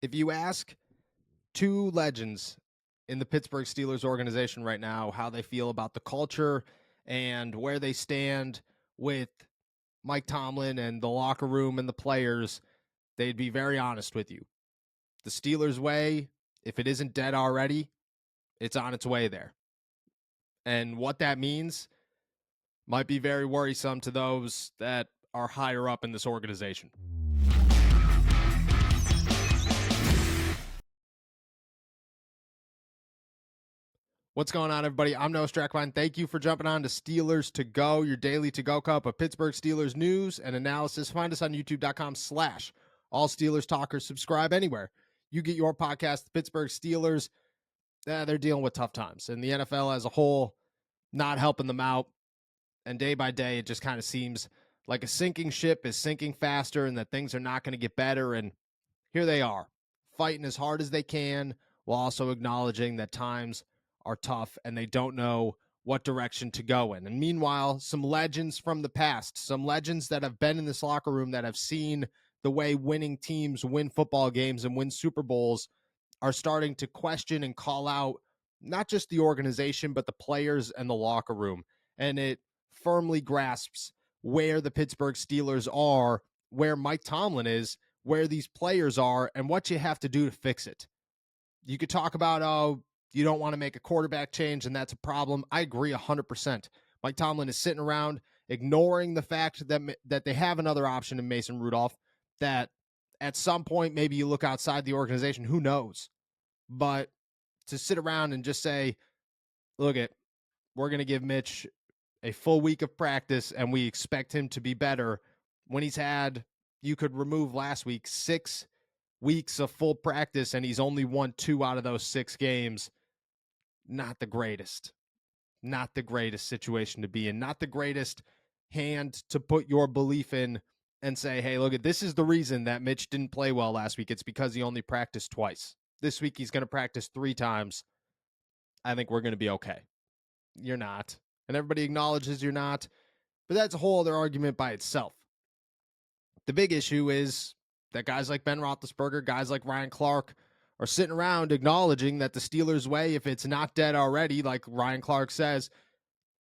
If you ask two legends in the Pittsburgh Steelers organization right now how they feel about the culture and where they stand with Mike Tomlin and the locker room and the players, they'd be very honest with you. The Steelers way, if it isn't dead already, it's on its way there. And what that means might be very worrisome to those that are higher up in this organization. What's going on, everybody? I'm Noah Strackline. Thank you for jumping on to Steelers to Go, your daily to-go cup of Pittsburgh Steelers news and analysis. Find us on youtube.com/all Steelers talkers. Subscribe anywhere you get your podcast. The Pittsburgh Steelers, they're dealing with tough times. And the NFL as a whole, not helping them out. And day by day, it just kind of seems like a sinking ship is sinking faster and that things are not going to get better. And here they are, fighting as hard as they can while also acknowledging that times are tough and they don't know what direction to go in. And meanwhile, some legends from the past, some legends that have been in this locker room that have seen the way winning teams win football games and win Super Bowls are starting to question and call out not just the organization, but the players and the locker room. And it firmly grasps where the Pittsburgh Steelers are, where Mike Tomlin is, where these players are, and what you have to do to fix it. You could talk about, you don't want to make a quarterback change, and that's a problem. I agree 100%. Mike Tomlin is sitting around ignoring the fact that they have another option in Mason Rudolph, that at some point maybe you look outside the organization. Who knows? But to sit around and just say, look, we're going to give Mitch a full week of practice, and we expect him to be better when he's had, you could remove last week, 6 weeks of full practice, and he's only won 2 out of those 6 games. Not the greatest situation to be in, not the greatest hand to put your belief in and say, hey, look, this is the reason that Mitch didn't play well last week. It's because he only practiced twice. This week he's going to practice 3 times. I think we're going to be okay. You're not. And everybody acknowledges you're not. But that's a whole other argument by itself. The big issue is that guys like Ben Roethlisberger, guys like Ryan Clark are sitting around acknowledging that the Steelers' way, if it's not dead already, like Ryan Clark says,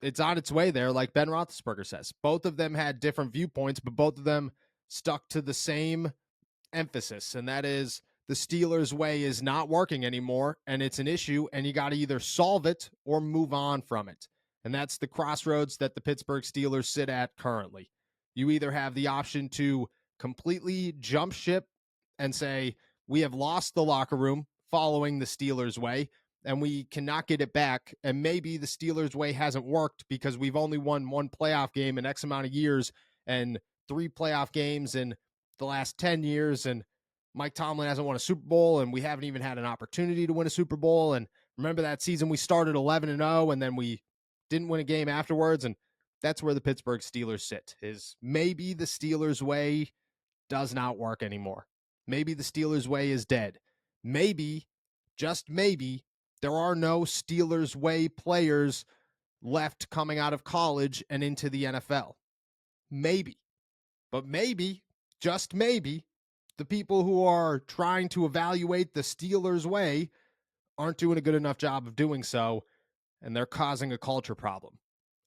it's on its way there, like Ben Roethlisberger says. Both of them had different viewpoints, but both of them stuck to the same emphasis, and that is the Steelers' way is not working anymore, and it's an issue, and you got to either solve it or move on from it. And that's the crossroads that the Pittsburgh Steelers sit at currently. You either have the option to completely jump ship and say, we have lost the locker room following the Steelers' way, and we cannot get it back. And maybe the Steelers' way hasn't worked because we've only won 1 playoff game in X amount of years and 3 playoff games in the last 10 years. And Mike Tomlin hasn't won a Super Bowl, and we haven't even had an opportunity to win a Super Bowl. And remember that season we started 11-0, and then we didn't win a game afterwards. And that's where the Pittsburgh Steelers sit, is maybe the Steelers' way does not work anymore. Maybe the Steelers' way is dead. Maybe, just maybe, there are no Steelers' way players left coming out of college and into the NFL. Maybe. But maybe, just maybe, the people who are trying to evaluate the Steelers' way aren't doing a good enough job of doing so, and they're causing a culture problem.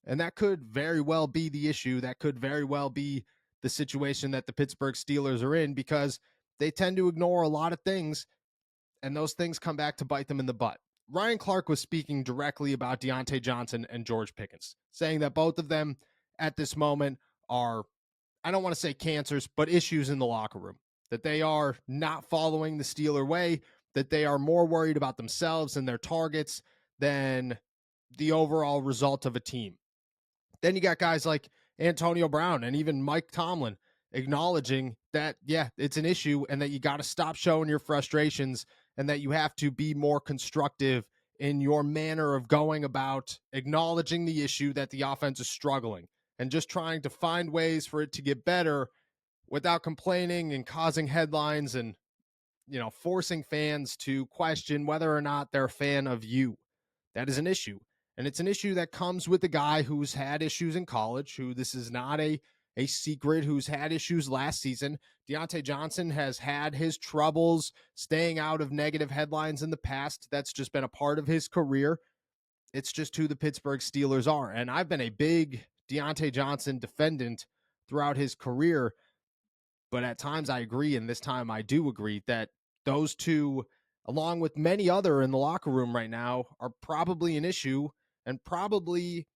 And that could very well be the issue. That could very well be the situation that the Pittsburgh Steelers are in, because they tend to ignore a lot of things, and those things come back to bite them in the butt. Ryan Clark was speaking directly about Deontay Johnson and George Pickens, saying that both of them at this moment are, I don't want to say cancers, but issues in the locker room, that they are not following the Steeler way, that they are more worried about themselves and their targets than the overall result of a team. Then you got guys like Antonio Brown and even Mike Tomlin acknowledging that, yeah, it's an issue and that you got to stop showing your frustrations and that you have to be more constructive in your manner of going about acknowledging the issue that the offense is struggling and just trying to find ways for it to get better without complaining and causing headlines and, forcing fans to question whether or not they're a fan of you. That is an issue. And it's an issue that comes with a guy who's had issues in college, who this is not a a secret who's had issues last season. Deontay Johnson has had his troubles staying out of negative headlines in the past. That's just been a part of his career. It's just who the Pittsburgh Steelers are. And I've been a big Deontay Johnson defendant throughout his career. But at times I agree, and this time I do agree, that those two, along with many other in the locker room right now, are probably an issue and probably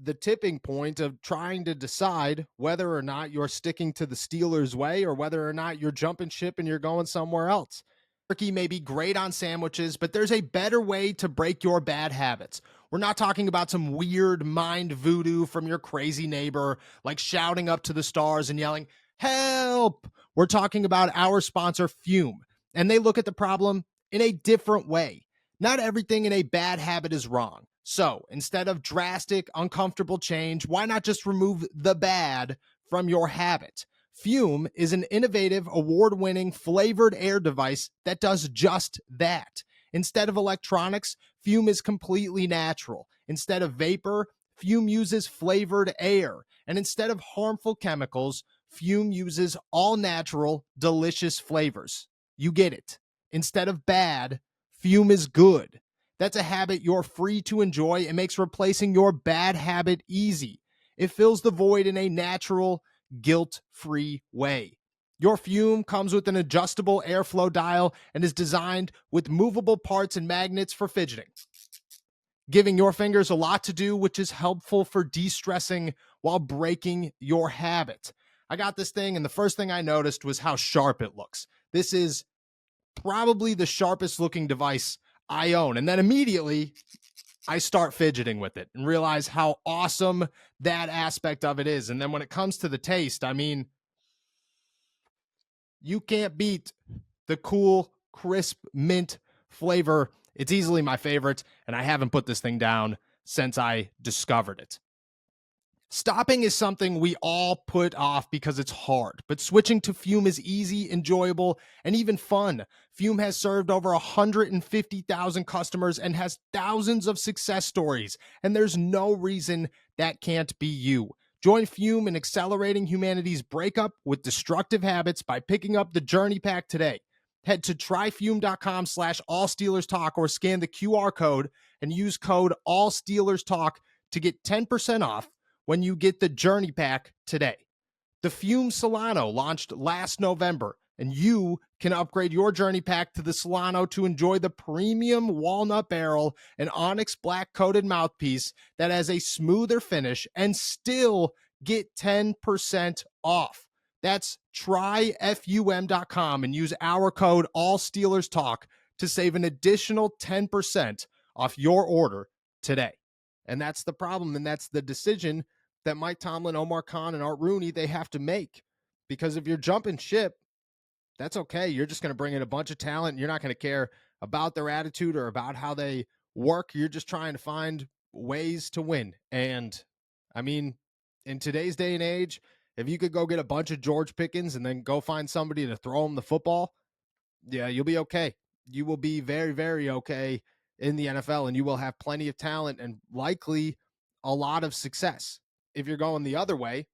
the tipping point of trying to decide whether or not you're sticking to the Steelers' way or whether or not you're jumping ship and you're going somewhere else. Turkey may be great on sandwiches, but there's a better way to break your bad habits. We're not talking about some weird mind voodoo from your crazy neighbor, like shouting up to the stars and yelling, "Help!" We're talking about our sponsor, Fume, and they look at the problem in a different way. Not everything in a bad habit is wrong. So instead of drastic, uncomfortable change, why not just remove the bad from your habit? Fume is an innovative, award-winning flavored air device that does just that. Instead of electronics, Fume is completely natural. Instead of vapor, Fume uses flavored air. And instead of harmful chemicals, Fume uses all natural, delicious flavors. You get it. Instead of bad, Fume is good. That's a habit you're free to enjoy and makes replacing your bad habit easy. It fills the void in a natural, guilt-free way. Your Fume comes with an adjustable airflow dial and is designed with movable parts and magnets for fidgeting, giving your fingers a lot to do, which is helpful for de-stressing while breaking your habit. I got this thing, and the first thing I noticed was how sharp it looks. This is probably the sharpest looking device I own. And then immediately I start fidgeting with it and realize how awesome that aspect of it is. And then when it comes to the taste, I mean, you can't beat the cool, crisp mint flavor. It's easily my favorite, and I haven't put this thing down since I discovered it. Stopping is something we all put off because it's hard, but switching to Fume is easy, enjoyable, and even fun. Fume has served over 150,000 customers and has thousands of success stories, and there's no reason that can't be you. Join Fume in accelerating humanity's breakup with destructive habits by picking up the Journey Pack today. Head to tryfume.com/allsteelerstalk or scan the QR code and use code allsteelerstalk to get 10% off when you get the Journey Pack today. The Fume Solano launched last November, and you can upgrade your Journey Pack to the Solano to enjoy the premium walnut barrel and onyx black coated mouthpiece that has a smoother finish and still get 10% off. That's tryfum.com and use our code AllSteelersTalk to save an additional 10% off your order today. And that's the problem, and that's the decision that Mike Tomlin, Omar Khan, and Art Rooney, they have to make. Because if you're jumping ship, that's okay. You're just going to bring in a bunch of talent, and you're not going to care about their attitude or about how they work. You're just trying to find ways to win. And, I mean, in today's day and age, if you could go get a bunch of George Pickens and then go find somebody to throw him the football, yeah, you'll be okay. You will be very, very okay in the NFL, and you will have plenty of talent and likely a lot of success. If you're going the other way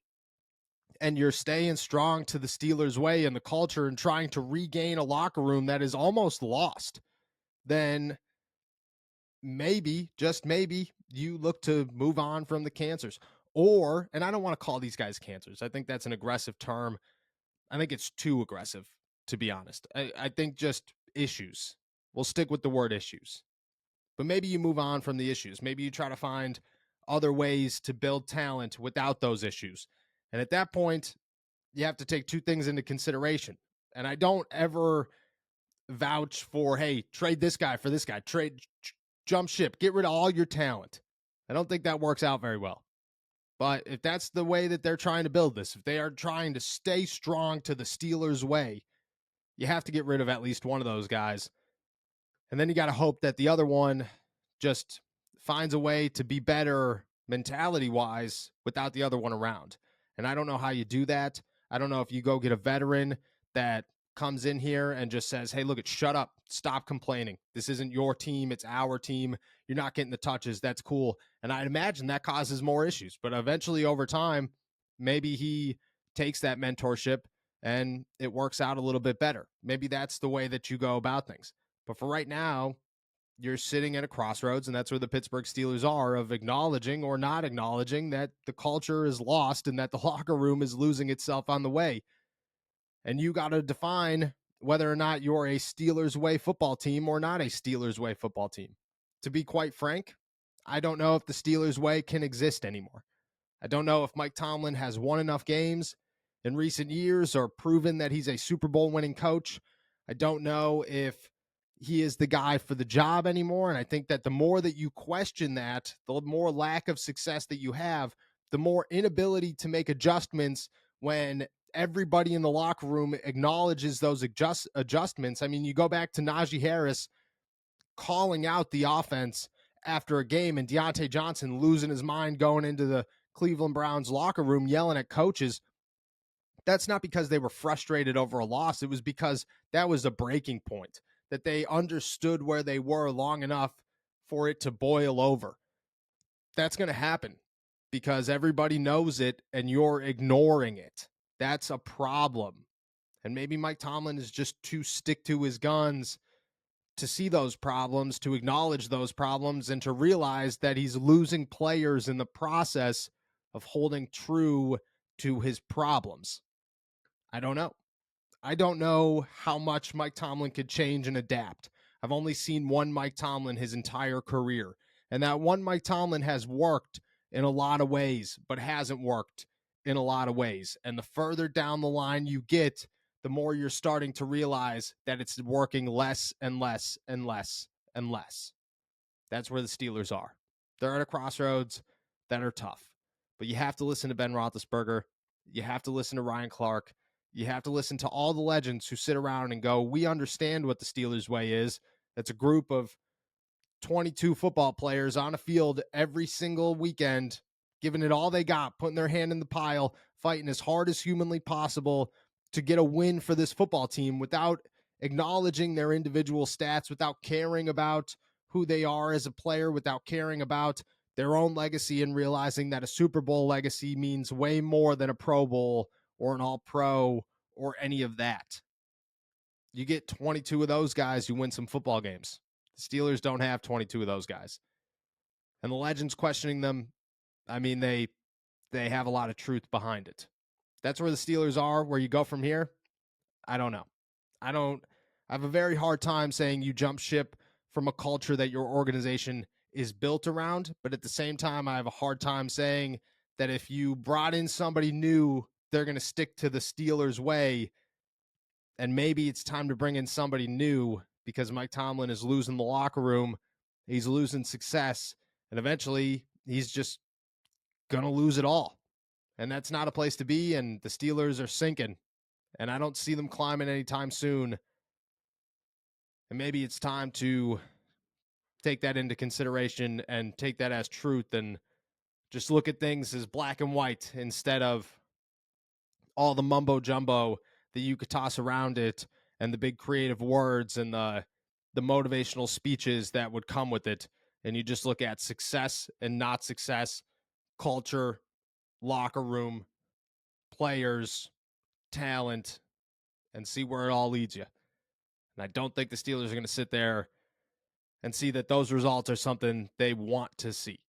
and you're staying strong to the Steelers' way and the culture and trying to regain a locker room that is almost lost, then maybe, just maybe, you look to move on from the cancers. Or, and I don't want to call these guys cancers. I think that's an aggressive term. I think it's too aggressive, to be honest. I think just issues. We'll stick with the word issues. But maybe you move on from the issues. Maybe you try to find other ways to build talent without those issues. And at that point, you have to take two things into consideration. And I don't ever vouch for, hey, trade this guy for this guy, jump ship, get rid of all your talent. I don't think that works out very well. But if that's the way that they're trying to build this, if they are trying to stay strong to the Steelers' way, you have to get rid of at least one of those guys. And then you got to hope that the other one just finds a way to be better mentality-wise without the other one around. And I don't know how you do that. I don't know if you go get a veteran that comes in here and just says, hey, look, shut up. Stop complaining. This isn't your team. It's our team. You're not getting the touches. That's cool. And I'd imagine that causes more issues. But eventually over time, maybe he takes that mentorship and it works out a little bit better. Maybe that's the way that you go about things. But for right now, you're sitting at a crossroads, and that's where the Pittsburgh Steelers are, of acknowledging or not acknowledging that the culture is lost and that the locker room is losing itself on the way. And you got to define whether or not you're a Steelers way football team or not a Steelers way football team. To be quite frank, I don't know if the Steelers way can exist anymore. I don't know if Mike Tomlin has won enough games in recent years or proven that he's a Super Bowl winning coach. I don't know if he is the guy for the job anymore. And I think that the more that you question that, the more lack of success that you have, the more inability to make adjustments when everybody in the locker room acknowledges those adjustments. I mean, you go back to Najee Harris calling out the offense after a game and Deontay Johnson losing his mind going into the Cleveland Browns locker room yelling at coaches. That's not because they were frustrated over a loss. It was because that was a breaking point, that they understood where they were long enough for it to boil over. That's going to happen because everybody knows it and you're ignoring it. That's a problem. And maybe Mike Tomlin is just too stick to his guns to see those problems, to acknowledge those problems, and to realize that he's losing players in the process of holding true to his problems. I don't know. I don't know how much Mike Tomlin could change and adapt. I've only seen one Mike Tomlin his entire career, and that one Mike Tomlin has worked in a lot of ways, but hasn't worked in a lot of ways. And the further down the line you get, the more you're starting to realize that it's working less and less and less and less. That's where the Steelers are. They're at a crossroads that are tough. But you have to listen to Ben Roethlisberger. You have to listen to Ryan Clark. You have to listen to all the legends who sit around and go, we understand what the Steelers way is. That's a group of 22 football players on a field every single weekend, giving it all they got, putting their hand in the pile, fighting as hard as humanly possible to get a win for this football team without acknowledging their individual stats, without caring about who they are as a player, without caring about their own legacy, and realizing that a Super Bowl legacy means way more than a Pro Bowl or an All-Pro or any of that. You get 22 of those guys, you win some football games. The Steelers don't have 22 of those guys. And the legends questioning them, I mean, they have a lot of truth behind it. That's where the Steelers are. Where you go from here, I don't know. I have a very hard time saying you jump ship from a culture that your organization is built around. But at the same time, I have a hard time saying that if you brought in somebody new, they're going to stick to the Steelers way. And maybe it's time to bring in somebody new because Mike Tomlin is losing the locker room. He's losing success. And eventually, he's just going to lose it all. And that's not a place to be. And the Steelers are sinking. And I don't see them climbing anytime soon. And maybe it's time to take that into consideration and take that as truth and just look at things as black and white instead of all the mumbo jumbo that you could toss around it and the big creative words and the motivational speeches that would come with it. And you just look at success and not success, culture, locker room, players, talent, and see where it all leads you. And I don't think the Steelers are going to sit there and see that those results are something they want to see.